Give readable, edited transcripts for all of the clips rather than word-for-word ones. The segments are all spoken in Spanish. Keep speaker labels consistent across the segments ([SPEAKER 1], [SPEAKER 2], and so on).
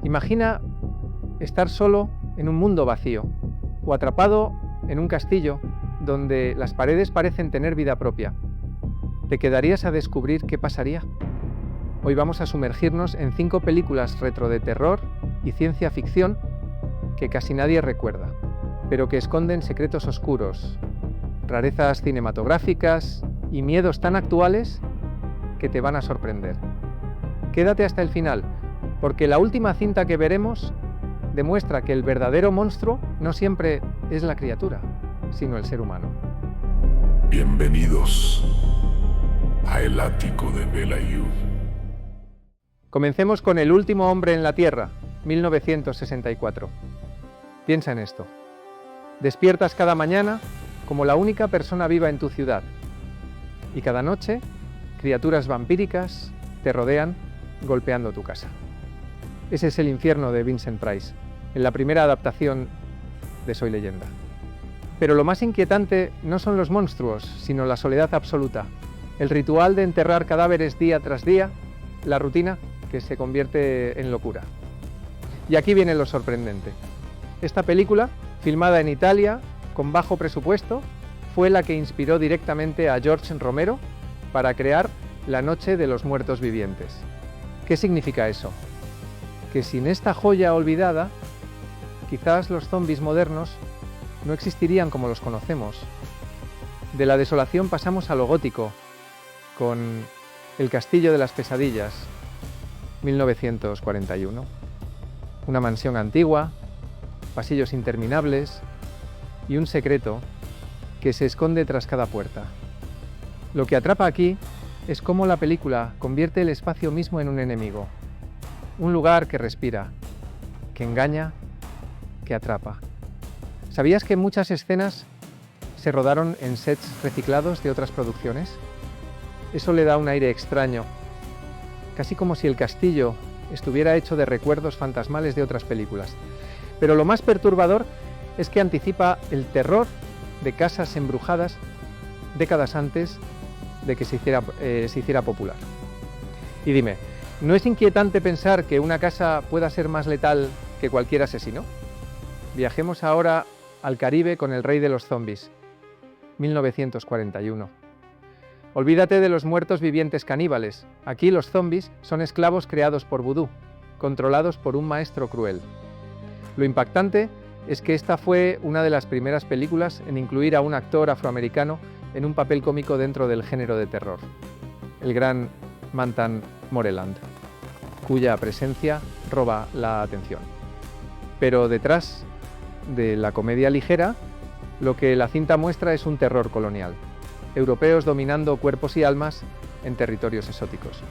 [SPEAKER 1] Imagina estar solo en un mundo vacío o atrapado en un castillo donde las paredes parecen tener vida propia. ¿Te quedarías a descubrir qué pasaría? Hoy vamos a sumergirnos en 5 películas retro de terror y ciencia ficción que casi nadie recuerda, pero que esconden secretos oscuros, rarezas cinematográficas y miedos tan actuales que te van a sorprender. Quédate hasta el final, porque la última cinta que veremos demuestra que el verdadero monstruo no siempre es la criatura, sino el ser humano.
[SPEAKER 2] Bienvenidos a El Ático de Bela-Yu.
[SPEAKER 1] Comencemos con El último hombre en la Tierra, 1964. Piensa en esto. Despiertas cada mañana como la única persona viva en tu ciudad. Y cada noche, criaturas vampíricas te rodean golpeando tu casa. Ese es el infierno de Vincent Price, en la primera adaptación de Soy Leyenda. Pero lo más inquietante no son los monstruos, sino la soledad absoluta, el ritual de enterrar cadáveres día tras día, la rutina que se convierte en locura. Y aquí viene lo sorprendente. Esta película, filmada en Italia, con bajo presupuesto, fue la que inspiró directamente a George Romero para crear La Noche de los Muertos Vivientes. ¿Qué significa eso? Que sin esta joya olvidada, quizás los zombies modernos no existirían como los conocemos. De la desolación pasamos a lo gótico, con El Castillo de las Pesadillas, 1941. Una mansión antigua, pasillos interminables y un secreto que se esconde tras cada puerta. Lo que atrapa aquí es cómo la película convierte el espacio mismo en un enemigo. Un lugar que respira, que engaña, que atrapa. ¿Sabías que muchas escenas se rodaron en sets reciclados de otras producciones? Eso le da un aire extraño, casi como si el castillo estuviera hecho de recuerdos fantasmales de otras películas. Pero lo más perturbador es que anticipa el terror de casas embrujadas décadas antes de que se hiciera popular. Y dime, ¿no es inquietante pensar que una casa pueda ser más letal que cualquier asesino? Viajemos ahora al Caribe con El Rey de los Zombies, 1941. Olvídate de los muertos vivientes caníbales. Aquí los zombies son esclavos creados por vudú, controlados por un maestro cruel. Lo impactante es que esta fue una de las primeras películas en incluir a un actor afroamericano en un papel cómico dentro del género de terror, el gran Mantan Moreland, cuya presencia roba la atención. Pero detrás de la comedia ligera, lo que la cinta muestra es un terror colonial, europeos dominando cuerpos y almas en territorios exóticos.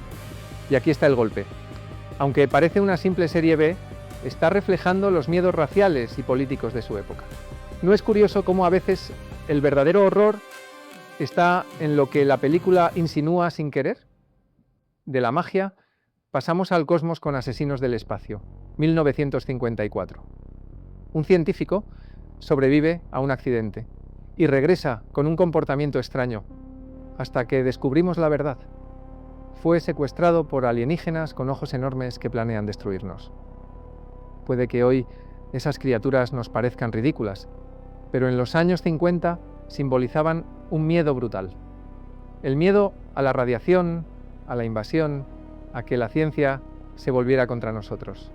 [SPEAKER 1] Y aquí está el golpe. Aunque parece una simple serie B, está reflejando los miedos raciales y políticos de su época. ¿No es curioso cómo a veces el verdadero horror está en lo que la película insinúa sin querer? De la magia pasamos al cosmos con Asesinos del Espacio, 1954. Un científico sobrevive a un accidente y regresa con un comportamiento extraño, hasta que descubrimos la verdad. Fue secuestrado por alienígenas con ojos enormes que planean destruirnos. Puede que hoy esas criaturas nos parezcan ridículas, pero en los años 50 simbolizaban un miedo brutal. El miedo a la radiación, a la invasión, a que la ciencia se volviera contra nosotros.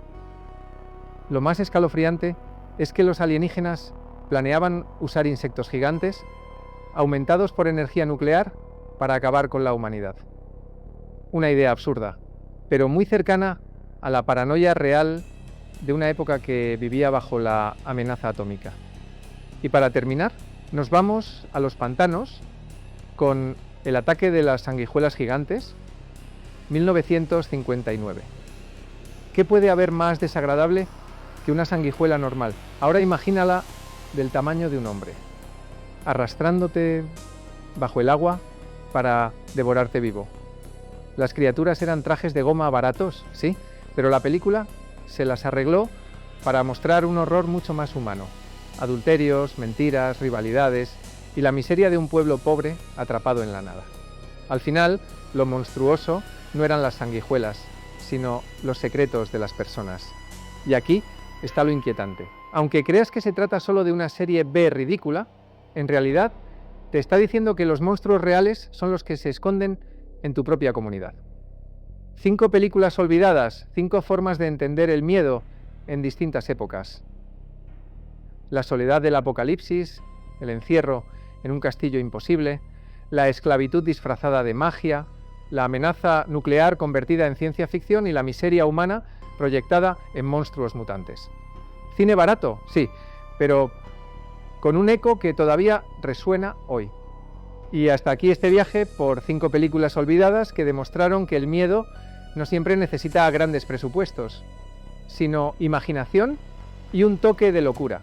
[SPEAKER 1] Lo más escalofriante es que los alienígenas planeaban usar insectos gigantes, aumentados por energía nuclear, para acabar con la humanidad. Una idea absurda, pero muy cercana a la paranoia real de una época que vivía bajo la amenaza atómica. Y para terminar, nos vamos a los pantanos con El ataque de las sanguijuelas gigantes, 1959. ¿Qué puede haber más desagradable que una sanguijuela normal? Ahora imagínala del tamaño de un hombre, arrastrándote bajo el agua para devorarte vivo. Las criaturas eran trajes de goma baratos, sí, pero la película se las arregló para mostrar un horror mucho más humano. Adulterios, mentiras, rivalidades y la miseria de un pueblo pobre atrapado en la nada. Al final, lo monstruoso no eran las sanguijuelas, sino los secretos de las personas. Y aquí está lo inquietante. Aunque creas que se trata solo de una serie B ridícula, en realidad te está diciendo que los monstruos reales son los que se esconden en tu propia comunidad. 5 películas olvidadas, 5 formas de entender el miedo en distintas épocas. La soledad del apocalipsis, el encierro en un castillo imposible, la esclavitud disfrazada de magia, la amenaza nuclear convertida en ciencia ficción y la miseria humana proyectada en monstruos mutantes. Cine barato, sí, pero con un eco que todavía resuena hoy. Y hasta aquí este viaje por 5 películas olvidadas que demostraron que el miedo no siempre necesita grandes presupuestos, sino imaginación y un toque de locura.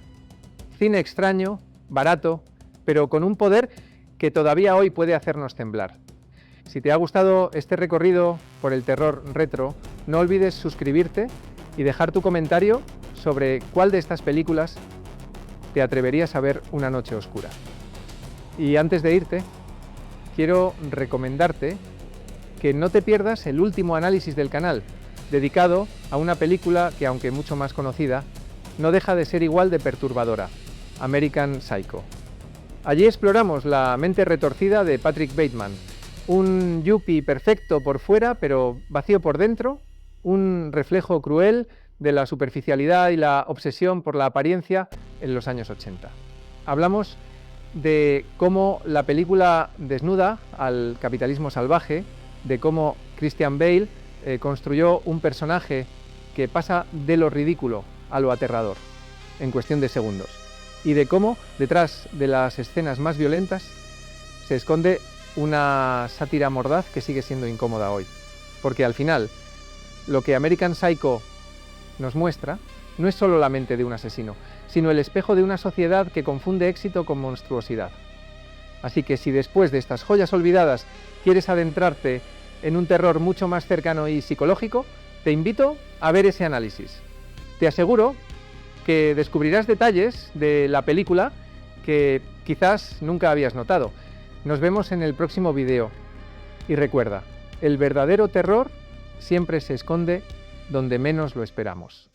[SPEAKER 1] Cine extraño, barato, pero con un poder que todavía hoy puede hacernos temblar. Si te ha gustado este recorrido por el terror retro, no olvides suscribirte y dejar tu comentario sobre cuál de estas películas te atreverías a ver una noche oscura. Y antes de irte, quiero recomendarte que no te pierdas el último análisis del canal, dedicado a una película que, aunque mucho más conocida, no deja de ser igual de perturbadora, American Psycho. Allí exploramos la mente retorcida de Patrick Bateman, un yuppie perfecto por fuera pero vacío por dentro, un reflejo cruel de la superficialidad y la obsesión por la apariencia en los años 80. Hablamos de cómo la película desnuda al capitalismo salvaje, de cómo Christian Bale construyó un personaje que pasa de lo ridículo a lo aterrador en cuestión de segundos, y de cómo detrás de las escenas más violentas se esconde una sátira mordaz que sigue siendo incómoda hoy, porque al final lo que American Psycho nos muestra no es solo la mente de un asesino, sino el espejo de una sociedad que confunde éxito con monstruosidad. Así que si después de estas joyas olvidadas quieres adentrarte en un terror mucho más cercano y psicológico, te invito a ver ese análisis. Te aseguro que descubrirás detalles de la película que quizás nunca habías notado. Nos vemos en el próximo video. Y recuerda, el verdadero terror siempre se esconde donde menos lo esperamos.